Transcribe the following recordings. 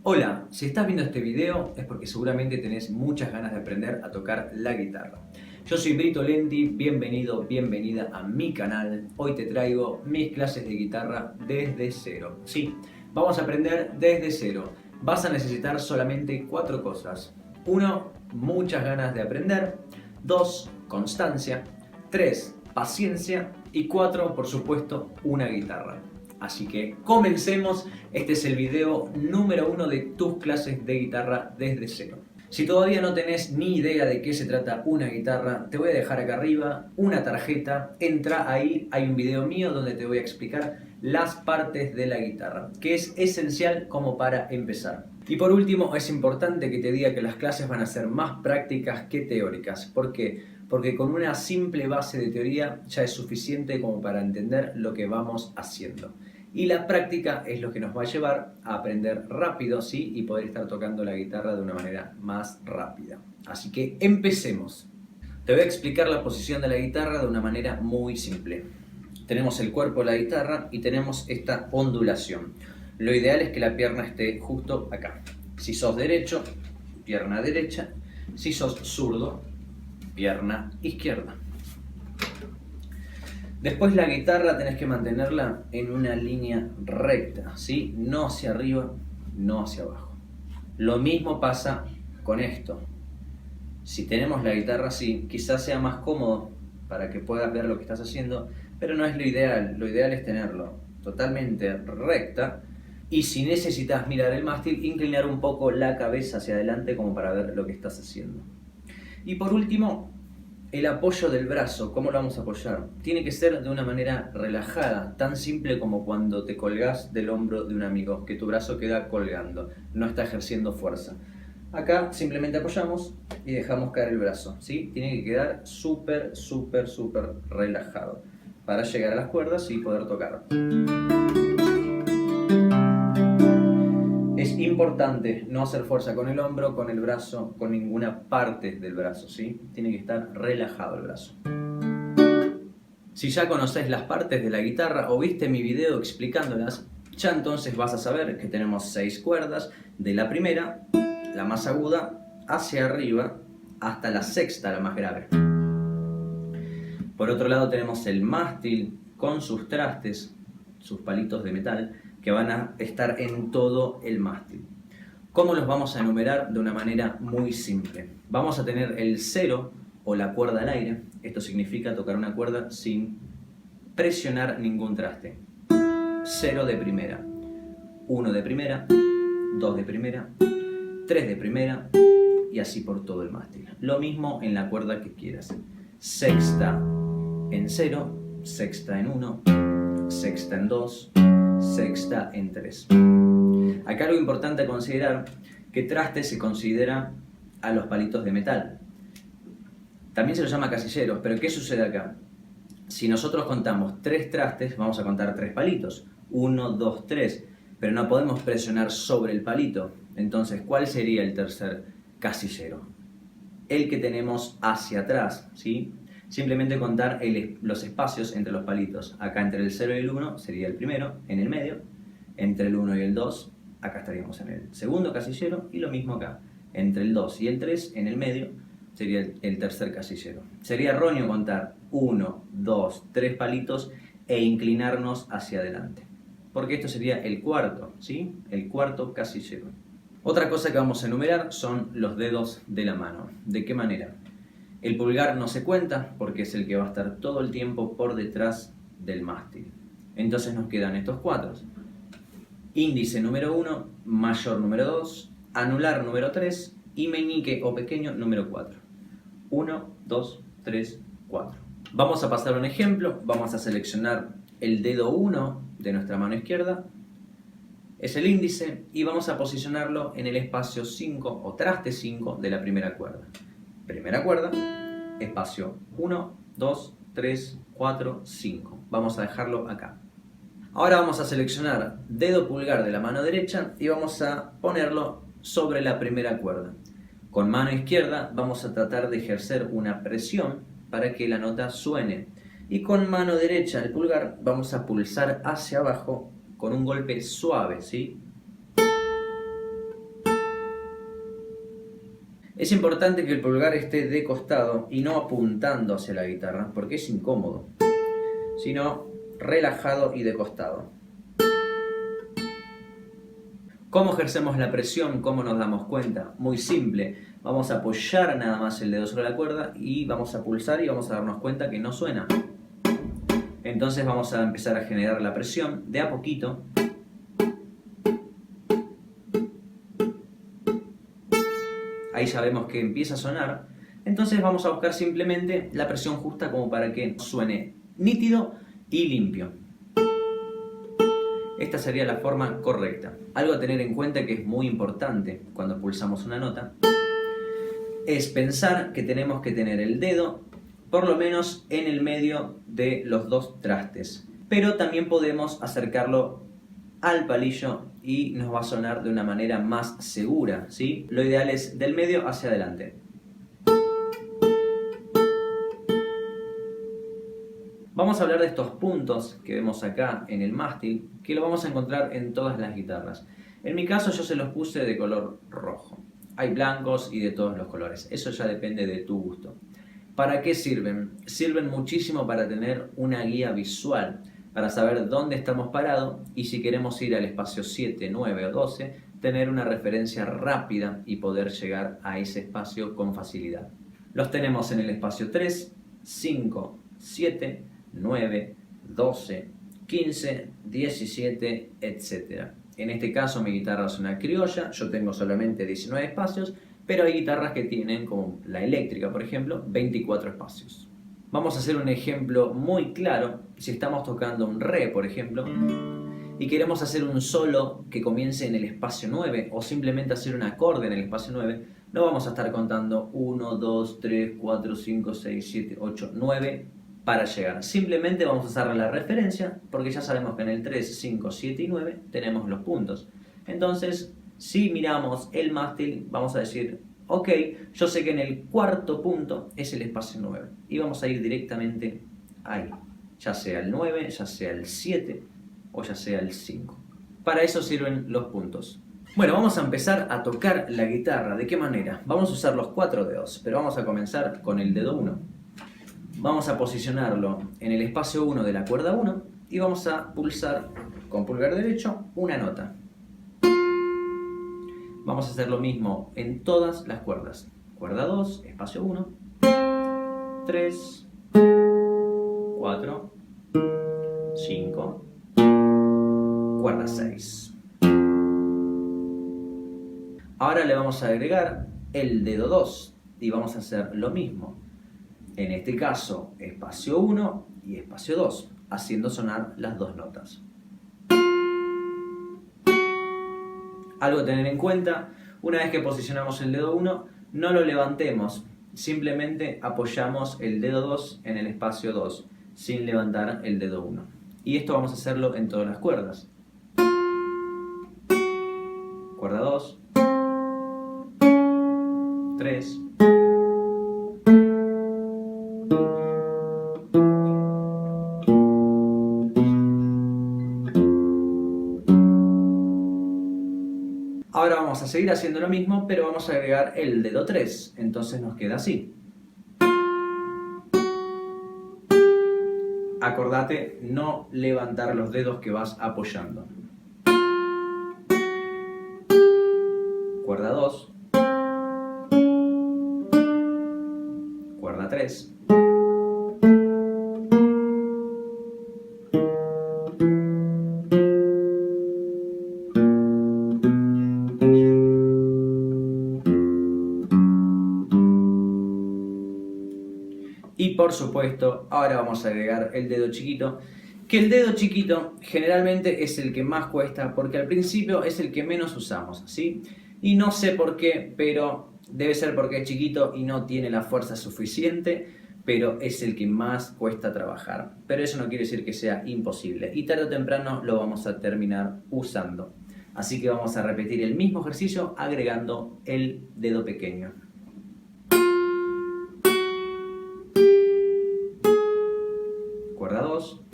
Hola, si estás viendo este video es porque seguramente tenés muchas ganas de aprender a tocar la guitarra. Yo soy Brito Lenti, bienvenido, bienvenida a mi canal. Hoy te traigo mis clases de guitarra desde cero. Sí, vamos a aprender desde cero. Vas a necesitar solamente 4 cosas. 1, muchas ganas de aprender. 2, constancia. 3, paciencia. Y 4, por supuesto, una guitarra. Así que comencemos, este es el video número 1 de tus clases de guitarra desde cero. Si todavía no tenés ni idea de qué se trata una guitarra, te voy a dejar acá arriba una tarjeta, entra ahí, hay un video mío donde te voy a explicar las partes de la guitarra, que es esencial como para empezar. Y por último, es importante que te diga que las clases van a ser más prácticas que teóricas. ¿Por qué? Porque con una simple base de teoría ya es suficiente como para entender lo que vamos haciendo. Y la práctica es lo que nos va a llevar a aprender rápido, ¿sí? Y poder estar tocando la guitarra de una manera más rápida. Así que empecemos. Te voy a explicar la posición de la guitarra de una manera muy simple. Tenemos el cuerpo de la guitarra y tenemos esta ondulación. Lo ideal es que la pierna esté justo acá. Si sos derecho, pierna derecha. Si sos zurdo, pierna izquierda. Después la guitarra tenés que mantenerla en una línea recta, ¿sí? No hacia arriba, no hacia abajo. Lo mismo pasa con esto. Si tenemos la guitarra así, quizás sea más cómodo para que puedas ver lo que estás haciendo, pero no es lo ideal. Lo ideal es tenerlo totalmente recta y si necesitas mirar el mástil, inclinar un poco la cabeza hacia adelante como para ver lo que estás haciendo. Y por último, el apoyo del brazo, ¿cómo lo vamos a apoyar? Tiene que ser de una manera relajada, tan simple como cuando te colgás del hombro de un amigo, que tu brazo queda colgando, no está ejerciendo fuerza. Acá simplemente apoyamos y dejamos caer el brazo, ¿sí? Tiene que quedar súper relajado para llegar a las cuerdas y poder tocar. Es importante no hacer fuerza con el hombro, con el brazo, con ninguna parte del brazo, ¿sí? Tiene que estar relajado el brazo. Si ya conocés las partes de la guitarra o viste mi video explicándolas, ya entonces vas a saber que tenemos 6 cuerdas, de la primera, la más aguda, hacia arriba, hasta la sexta, la más grave. Por otro lado tenemos el mástil con sus trastes, sus palitos de metal, que van a estar en todo el mástil. ¿Cómo los vamos a enumerar? De una manera muy simple. Vamos a tener el 0 o la cuerda al aire. Esto significa tocar una cuerda sin presionar ningún traste. 0 de primera, 1 de primera, 2 de primera, 3 de primera y así por todo el mástil. Lo mismo en la cuerda que quieras. Sexta en 0, sexta en 1, sexta en 2, sexta en 3. Acá algo importante a considerar, que traste se considera a los palitos de metal. También se los llama casilleros, pero ¿qué sucede acá? Si nosotros contamos 3 trastes, vamos a contar 3 palitos. 1, 2, 3, pero no podemos presionar sobre el palito. Entonces, ¿cuál sería el tercer casillero? El que tenemos hacia atrás, ¿sí? Simplemente contar los espacios entre los palitos. Acá entre el 0 y el 1 sería el primero, en el medio. Entre el 1 y el 2, acá estaríamos en el segundo casillero. Y lo mismo acá. Entre el 2 y el 3, en el medio, sería el tercer casillero. Sería erróneo contar 1, 2, 3 palitos e inclinarnos hacia adelante. Porque esto sería el cuarto, ¿sí? El cuarto casillero. Otra cosa que vamos a enumerar son los dedos de la mano. ¿De qué manera? El pulgar no se cuenta porque es el que va a estar todo el tiempo por detrás del mástil. Entonces nos quedan estos 4. Índice número 1, mayor número 2, anular número 3 y meñique o pequeño número 4. 1, 2, 3, 4. Vamos a pasar un ejemplo. Vamos a seleccionar el dedo 1 de nuestra mano izquierda. Es el índice y vamos a posicionarlo en el espacio 5 o traste 5 de la primera cuerda. Primera cuerda, espacio 1, 2, 3, 4, 5. Vamos a dejarlo acá. Ahora vamos a seleccionar dedo pulgar de la mano derecha y vamos a ponerlo sobre la primera cuerda. Con mano izquierda vamos a tratar de ejercer una presión para que la nota suene. Y con mano derecha, el pulgar, vamos a pulsar hacia abajo con un golpe suave, ¿sí? Es importante que el pulgar esté de costado y no apuntando hacia la guitarra, porque es incómodo, sino relajado y de costado. ¿Cómo ejercemos la presión? ¿Cómo nos damos cuenta? Muy simple. Vamos a apoyar nada más el dedo sobre la cuerda y vamos a pulsar y vamos a darnos cuenta que no suena. Entonces vamos a empezar a generar la presión de a poquito. Ahí ya vemos que empieza a sonar. Entonces vamos a buscar simplemente la presión justa como para que suene nítido y limpio. Esta sería la forma correcta. Algo a tener en cuenta que es muy importante cuando pulsamos una nota es pensar que tenemos que tener el dedo por lo menos en el medio de los dos trastes. Pero también podemos acercarlo al palillo y nos va a sonar de una manera más segura, ¿sí? Lo ideal es del medio hacia adelante. Vamos a hablar de estos puntos que vemos acá en el mástil, que lo vamos a encontrar en todas las guitarras. En mi caso yo se los puse de color rojo. Hay blancos y de todos los colores. Eso ya depende de tu gusto. ¿Para qué sirven? Sirven muchísimo para tener una guía visual, para saber dónde estamos parados y si queremos ir al espacio 7, 9 o 12, tener una referencia rápida y poder llegar a ese espacio con facilidad. Los tenemos en el espacio 3, 5, 7, 9, 12, 15, 17, etc. En este caso mi guitarra es una criolla, yo tengo solamente 19 espacios, pero hay guitarras que tienen, como la eléctrica por ejemplo, 24 espacios. Vamos a hacer un ejemplo muy claro. Si estamos tocando un re, por ejemplo, y queremos hacer un solo que comience en el espacio 9 o simplemente hacer un acorde en el espacio 9, no vamos a estar contando 1, 2, 3, 4, 5, 6, 7, 8, 9 para llegar. Simplemente vamos a usar la referencia porque ya sabemos que en el 3, 5, 7 y 9 tenemos los puntos. Entonces, si miramos el mástil, vamos a decir, ok, yo sé que en el cuarto punto es el espacio 9 y vamos a ir directamente ahí, ya sea el 9, ya sea el 7 o ya sea el 5. Para eso sirven los puntos. Bueno, vamos a empezar a tocar la guitarra. ¿De qué manera? Vamos a usar los 4 dedos, pero vamos a comenzar con el dedo 1. Vamos a posicionarlo en el espacio 1 de la cuerda 1 y vamos a pulsar con pulgar derecho una nota. Vamos a hacer lo mismo en todas las cuerdas. Cuerda 2, espacio 1, 3, 4, 5, cuerda 6. Ahora le vamos a agregar el dedo 2 y vamos a hacer lo mismo. En este caso, espacio 1 y espacio 2, haciendo sonar las dos notas. Algo a tener en cuenta, una vez que posicionamos el dedo 1, no lo levantemos, simplemente apoyamos el dedo 2 en el espacio 2, sin levantar el dedo 1. Y esto vamos a hacerlo en todas las cuerdas. Cuerda 2, 3, ahora vamos a seguir haciendo lo mismo, pero vamos a agregar el dedo 3, entonces nos queda así. Acordate no levantar los dedos que vas apoyando. Cuerda 2, cuerda 3, y por supuesto, ahora vamos a agregar el dedo chiquito, que el dedo chiquito generalmente es el que más cuesta porque al principio es el que menos usamos, ¿sí? Y no sé por qué, pero debe ser porque es chiquito y no tiene la fuerza suficiente, pero es el que más cuesta trabajar. Pero eso no quiere decir que sea imposible y tarde o temprano lo vamos a terminar usando. Así que vamos a repetir el mismo ejercicio agregando el dedo pequeño. Cuerda 2,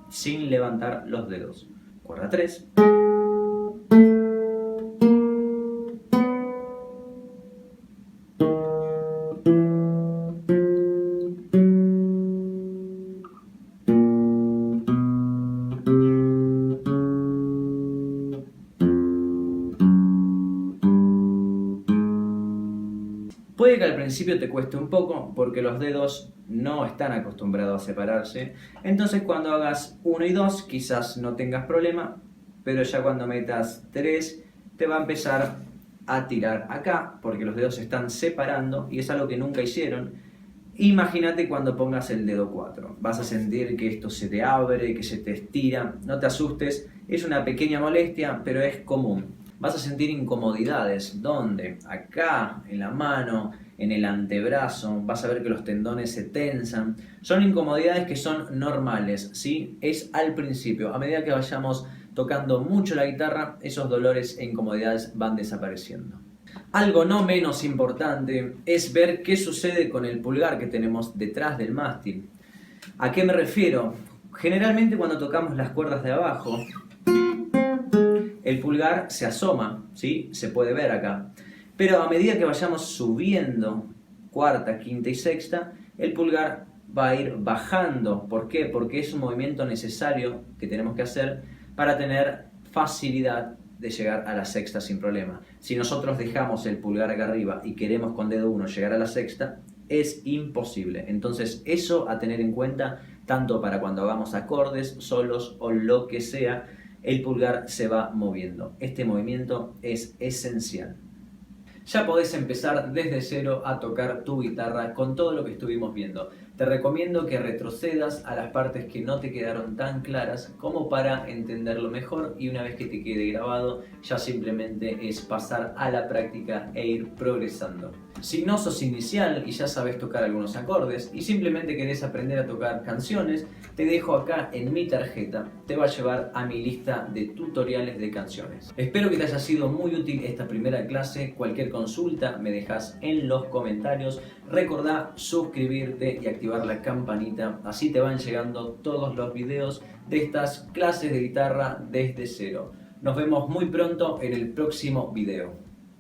sin levantar los dedos. Cuerda 3, principio te cueste un poco porque los dedos no están acostumbrados a separarse. Entonces cuando hagas 1 y 2 quizás no tengas problema, pero ya cuando metas 3 te va a empezar a tirar acá porque los dedos se están separando y es algo que nunca hicieron. Imagínate cuando pongas el dedo 4. Vas a sentir que esto se te abre, que se te estira. No te asustes, es una pequeña molestia, pero es común. Vas a sentir incomodidades. ¿Dónde? Acá, en la mano, en el antebrazo. Vas a ver que los tendones se tensan. Son incomodidades que son normales, ¿sí? Es al principio. A medida que vayamos tocando mucho la guitarra, esos dolores e incomodidades van desapareciendo. Algo no menos importante es ver qué sucede con el pulgar que tenemos detrás del mástil. ¿A qué me refiero? Generalmente cuando tocamos las cuerdas de abajo, el pulgar se asoma, ¿sí? Se puede ver acá. Pero a medida que vayamos subiendo cuarta, quinta y sexta, el pulgar va a ir bajando. ¿Por qué? Porque es un movimiento necesario que tenemos que hacer para tener facilidad de llegar a la sexta sin problema. Si nosotros dejamos el pulgar acá arriba y queremos con dedo 1 llegar a la sexta, es imposible. Entonces eso a tener en cuenta tanto para cuando hagamos acordes, solos o lo que sea, el pulgar se va moviendo. Este movimiento es esencial. Ya podés empezar desde cero a tocar tu guitarra con todo lo que estuvimos viendo. Te recomiendo que retrocedas a las partes que no te quedaron tan claras como para entenderlo mejor y una vez que te quede grabado ya simplemente es pasar a la práctica e ir progresando. Si no sos inicial y ya sabes tocar algunos acordes y simplemente querés aprender a tocar canciones, te dejo acá en mi tarjeta, te va a llevar a mi lista de tutoriales de canciones. Espero que te haya sido muy útil esta primera clase. Cualquier consulta me dejas en los comentarios. Recordá suscribirte y activar la campanita, así te van llegando todos los videos de estas clases de guitarra desde cero. Nos vemos muy pronto en el próximo video.